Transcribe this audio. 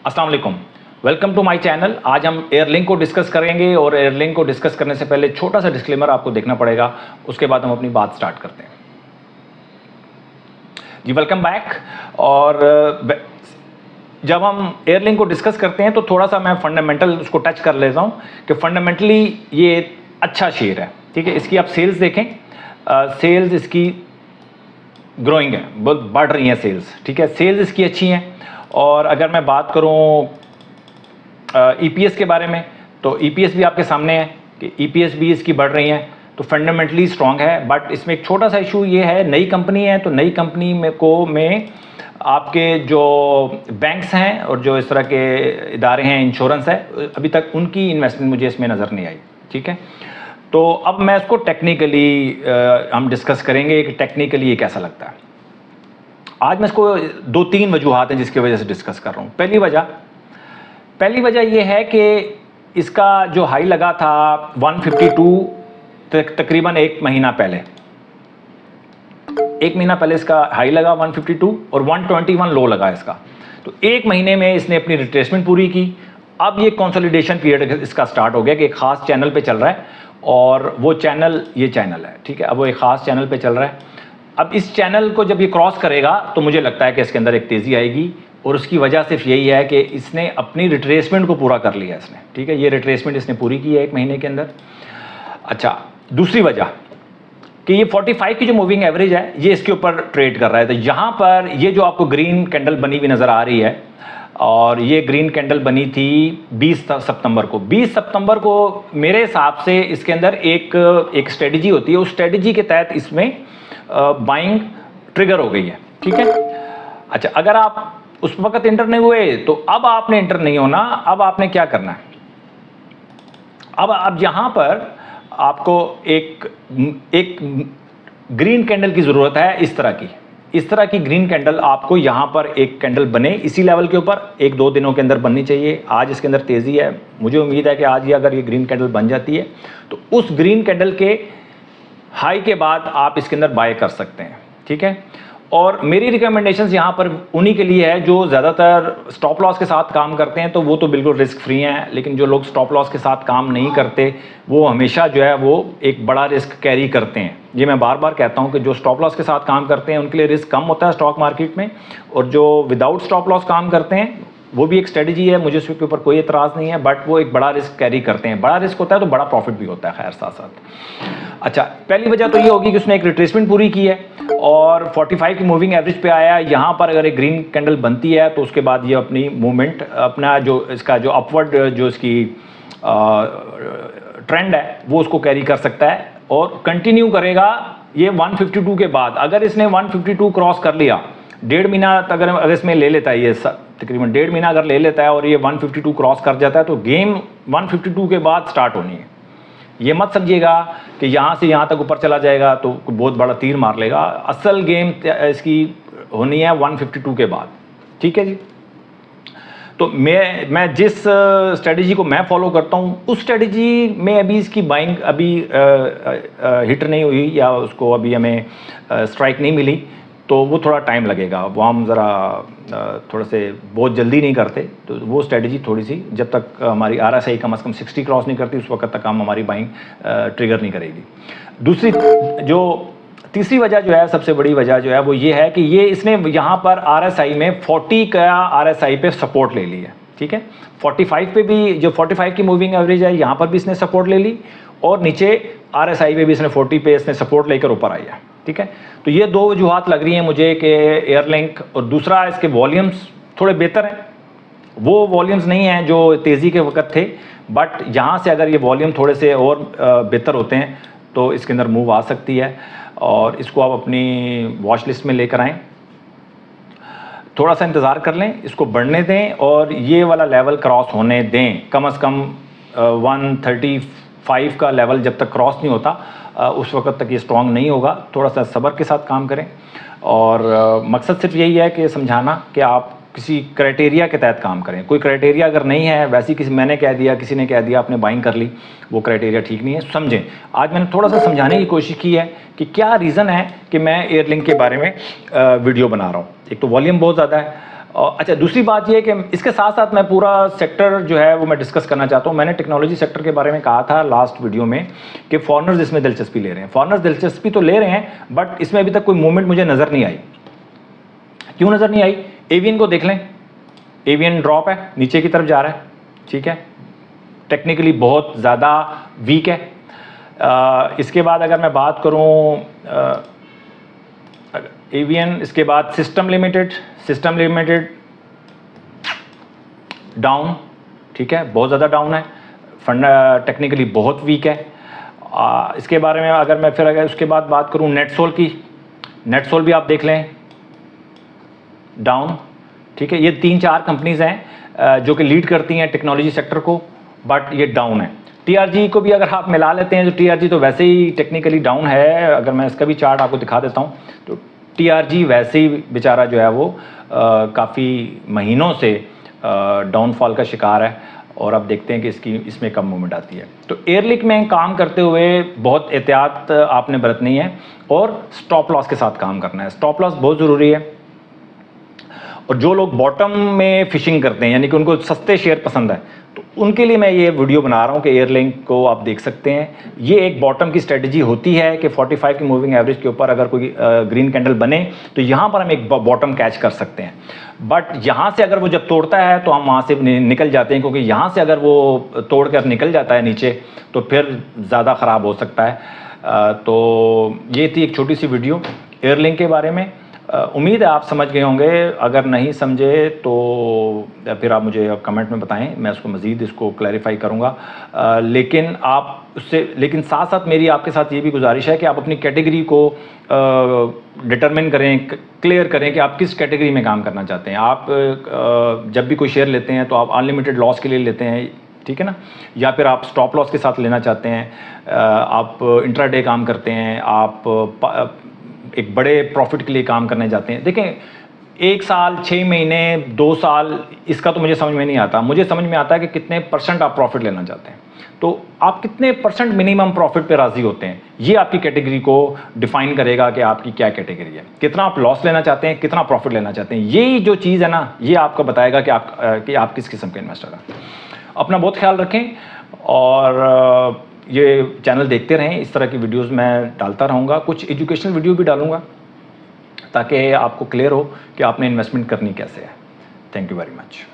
अस्सलाम वालेकुम, welcome to my channel. आज हम एयरलिंक को डिस्कस करेंगे और एयरलिंक को डिस्कस करने से पहले छोटा सा डिस्क्लेमर आपको देखना पड़ेगा, उसके बाद हम अपनी बात स्टार्ट करते हैं। जी वेलकम बैक। और जब हम एयरलिंक को डिस्कस करते हैं तो थोड़ा सा मैं फंडामेंटल उसको टच कर लेता हूँ कि फंडामेंटली ये अच्छा शेयर है, ठीक है। इसकी आप सेल्स देखें, सेल्स इसकी ग्रोइंग है, बहुत बढ़ रही हैं सेल्स, ठीक है। सेल्स इसकी अच्छी हैं। और अगर मैं बात करूं ईपीएस के बारे में, तो ईपीएस भी आपके सामने है कि ईपीएस भी इसकी बढ़ रही हैं, तो फंडामेंटली स्ट्रांग है। बट इसमें एक छोटा सा इशू ये है, नई कंपनी है, तो नई कंपनी में आपके जो बैंक्स हैं और जो इस तरह के इदारे हैं, इंश्योरेंस है, अभी तक उनकी इन्वेस्टमेंट मुझे इसमें नज़र नहीं आई, ठीक है। तो अब मैं इसको टेक्निकली हम डिस्कस करेंगे कि टेक्निकली ये कैसा लगता है। आज मैं इसको 2-3 वजूहात हैं जिसकी वजह से डिस्कस कर रहा हूँ। पहली वजह ये है कि इसका जो हाई लगा था 152 तकरीबन एक महीना पहले इसका हाई लगा 152 और 121 लो लगा इसका। तो एक महीने में इसने अपनी रिट्रेसमेंट पूरी की। अब ये कंसोलिडेशन पीरियड इसका स्टार्ट हो गया कि एक ख़ास चैनल पे चल रहा है और वो चैनल ये चैनल है, ठीक है। अब वो एक ख़ास चैनल पे चल रहा है। अब इस चैनल को जब ये क्रॉस करेगा तो मुझे लगता है कि इसके अंदर एक तेज़ी आएगी और उसकी वजह सिर्फ यही है कि इसने अपनी रिट्रेसमेंट को पूरा कर लिया इसने, ठीक है। ये रिट्रेसमेंट इसने पूरी की है एक महीने के अंदर। अच्छा, दूसरी वजह कि ये 45 की जो मूविंग एवरेज है ये इसके ऊपर ट्रेड कर रहा है। तो यहाँ पर ये जो आपको ग्रीन कैंडल बनी हुई नज़र आ रही है, और ये ग्रीन कैंडल बनी थी 20 सितंबर को। 20 सितंबर को मेरे हिसाब से इसके अंदर एक स्ट्रेटजी होती है, उस स्ट्रेटजी के तहत इसमें बाइंग ट्रिगर हो गई है, ठीक है। अच्छा, अगर आप उस वक्त इंटर नहीं हुए तो अब आपने इंटर नहीं होना। अब आपने क्या करना है, अब यहां पर आपको एक ग्रीन कैंडल की ज़रूरत है। इस तरह की ग्रीन कैंडल आपको यहां पर एक कैंडल बने इसी लेवल के ऊपर 1-2 दिनों के अंदर बननी चाहिए। आज इसके अंदर तेज़ी है, मुझे उम्मीद है कि आज ये अगर ये ग्रीन कैंडल बन जाती है तो उस ग्रीन कैंडल के हाई के बाद आप इसके अंदर बाय कर सकते हैं, ठीक है। और मेरी रिकमेंडेशंस यहाँ पर उन्हीं के लिए है जो ज़्यादातर स्टॉप लॉस के साथ काम करते हैं, तो वो तो बिल्कुल रिस्क फ्री हैं। लेकिन जो लोग स्टॉप लॉस के साथ काम नहीं करते वो हमेशा जो है वो एक बड़ा रिस्क कैरी करते हैं। ये मैं बार बार कहता हूँ कि जो स्टॉप लॉस के साथ काम करते हैं उनके लिए रिस्क कम होता है स्टॉक मार्केट में, और जो विदाउट स्टॉप लॉस काम करते हैं वो भी एक स्ट्रेटजी है, मुझे उसके ऊपर कोई एतराज़ नहीं है, बट वो एक बड़ा रिस्क कैरी करते हैं। बड़ा रिस्क होता है तो बड़ा प्रॉफिट भी होता है, खैर साथ साथ। अच्छा, पहली वजह तो ये होगी कि उसने एक रिट्रेसमेंट पूरी की है और 45 की मूविंग एवरेज पे आया। यहाँ पर अगर एक ग्रीन कैंडल बनती है तो उसके बाद ये अपनी मूवमेंट, अपना जो इसका जो अपवर्ड जो इसकी ट्रेंड है वो उसको कैरी कर सकता है और कंटिन्यू करेगा। ये 152 के बाद अगर इसने 152 क्रॉस कर लिया, 1.5 महीना अगर इसमें ले लेता है, ये तकरीबन 1.5 महीना अगर ले लेता है और ये 152 क्रॉस कर जाता है तो गेम 152 के बाद स्टार्ट होनी है। ये मत समझिएगा कि यहाँ से यहाँ तक ऊपर चला जाएगा तो बहुत बड़ा तीर मार लेगा। असल गेम इसकी होनी है 152 के बाद, ठीक है जी। तो मैं जिस स्ट्रेटजी को मैं फॉलो करता हूँ उस स्ट्रेटजी में अभी इसकी बाइंग अभी हिट नहीं हुई या उसको अभी हमें स्ट्राइक नहीं मिली, तो वो थोड़ा टाइम लगेगा। वो हम ज़रा थोड़ा से बहुत जल्दी नहीं करते, तो वो स्ट्रेटजी थोड़ी सी जब तक हमारी RSI कम से कम 60 क्रॉस नहीं करती उस वक्त तक हम हमारी बाइंग ट्रिगर नहीं करेगी। तीसरी वजह जो है, सबसे बड़ी वजह जो है वो ये है कि ये इसने यहाँ पर RSI में 40 का RSI पे सपोर्ट ले ली है, ठीक है। 45 पे भी, जो 45 की मूविंग एवरेज है यहाँ पर भी इसने सपोर्ट ले ली और नीचे RSI पे भी इसने 40 पे इसने सपोर्ट लेकर ऊपर आई है, ठीक है। तो ये 2 वजूहात लग रही हैं मुझे कि एयरलिंक, और दूसरा इसके वॉल्यूम्स थोड़े बेहतर हैं। वो वॉल्यूम्स नहीं हैं जो तेज़ी के वक्त थे, बट यहाँ से अगर ये वॉल्यूम थोड़े से और बेहतर होते हैं तो इसके अंदर मूव आ सकती है और इसको आप अपनी वॉच लिस्ट में लेकर आएँ। थोड़ा सा इंतज़ार कर लें, इसको बढ़ने दें और ये वाला लेवल क्रॉस होने दें। कम से कम 135 का लेवल जब तक क्रॉस नहीं होता उस वक्त तक ये स्ट्रॉन्ग नहीं होगा। थोड़ा सा सब्र के साथ काम करें और मकसद सिर्फ यही है कि समझाना कि आप किसी क्राइटेरिया के तहत काम करें। कोई क्राइटेरिया अगर नहीं है, वैसे ही मैंने कह दिया, किसी ने कह दिया, आपने बाइंग कर ली, वो क्राइटेरिया ठीक नहीं है, समझें। आज मैंने थोड़ा सा समझाने की कोशिश की है कि क्या रीज़न है कि मैं एयरलिंक के बारे में वीडियो बना रहा हूँ। एक तो वॉल्यूम बहुत ज़्यादा है और अच्छा, दूसरी बात ये है कि इसके साथ साथ मैं पूरा सेक्टर जो है वो मैं डिस्कस करना चाहता हूँ। मैंने टेक्नोलॉजी सेक्टर के बारे में कहा था लास्ट वीडियो में कि फॉरेनर्स इसमें दिलचस्पी ले रहे हैं। फॉरेनर्स दिलचस्पी तो ले रहे हैं, बट इसमें अभी तक कोई मूवमेंट मुझे नज़र नहीं आई। क्यों नज़र नहीं आई? एवियन को देख लें, एवियन ड्रॉप है, नीचे की तरफ जा रहा है, ठीक है, टेक्निकली बहुत ज़्यादा वीक है। इसके बाद अगर मैं बात करूँ एवियन, इसके बाद सिस्टम लिमिटेड डाउन, ठीक है, बहुत ज़्यादा डाउन है, फंड टेक्निकली बहुत वीक है। इसके बारे में अगर उसके बाद बात करूं नेटसोल की, नेटसोल भी आप देख लें डाउन, ठीक है। ये 3-4 कंपनीज़ हैं जो कि लीड करती हैं टेक्नोलॉजी सेक्टर को, बट ये डाउन है। टीआरजी को भी अगर आप मिला लेते हैं तो टीआरजी तो वैसे ही टेक्निकली डाउन है। अगर मैं इसका भी चार्ट आपको दिखा देता हूं तो टीआरजी वैसे ही बेचारा जो है वो काफ़ी महीनों से डाउनफॉल का शिकार है, और अब देखते हैं कि इसमें कम मूवमेंट आती है। तो एयरलिंक में काम करते हुए बहुत एहतियात आपने बरतनी है और स्टॉप लॉस के साथ काम करना है। स्टॉप लॉस बहुत ज़रूरी है। और जो लोग बॉटम में फिशिंग करते हैं, यानी कि उनको सस्ते शेयर पसंद है, तो उनके लिए मैं ये वीडियो बना रहा हूँ कि एयरलिंक को आप देख सकते हैं। ये एक बॉटम की स्ट्रेटजी होती है कि 45 की मूविंग एवरेज के ऊपर अगर कोई ग्रीन कैंडल बने तो यहाँ पर हम एक बॉटम कैच कर सकते हैं। बट यहाँ से अगर वो जब तोड़ता है तो हम वहाँ से निकल जाते हैं, क्योंकि यहाँ से अगर वो तोड़ कर निकल जाता है नीचे तो फिर ज़्यादा ख़राब हो सकता है। तो ये थी एक छोटी सी वीडियो एयरलिंक के बारे में। उम्मीद है आप समझ गए होंगे। अगर नहीं समझे तो फिर आप मुझे कमेंट में बताएं, मैं उसको मज़ीद इसको क्लैरिफाई करूंगा। लेकिन साथ साथ मेरी आपके साथ ये भी गुजारिश है कि आप अपनी कैटेगरी को डिटरमिन करें, क्लियर करें कि आप किस कैटेगरी में काम करना चाहते हैं। आप जब भी कोई शेयर लेते हैं तो आप अनलिमिटेड लॉस के लिए लेते हैं, ठीक है ना, या फिर आप स्टॉप लॉस के साथ लेना चाहते हैं, आप इंट्राडे काम करते हैं, आप एक बड़े प्रॉफिट के लिए काम करने जाते हैं। देखें, 1 साल, 6 महीने, 2 साल, इसका तो मुझे समझ में नहीं आता। मुझे समझ में आता है कि कितने % आप प्रॉफिट लेना चाहते हैं, तो आप कितने % मिनिमम प्रॉफिट पे राज़ी होते हैं। ये आपकी कैटेगरी को डिफाइन करेगा कि आपकी क्या कैटेगरी है, कितना आप लॉस लेना चाहते हैं, कितना प्रॉफिट लेना चाहते हैं। यही जो चीज़ है ना, ये आपको बताएगा कि आप किस किस्म के इन्वेस्टर हैं। अपना बहुत ख्याल रखें और ये चैनल देखते रहें। इस तरह की वीडियोस मैं डालता रहूँगा, कुछ एजुकेशनल वीडियो भी डालूँगा ताकि आपको क्लियर हो कि आपने इन्वेस्टमेंट करनी कैसे है। Thank you very much.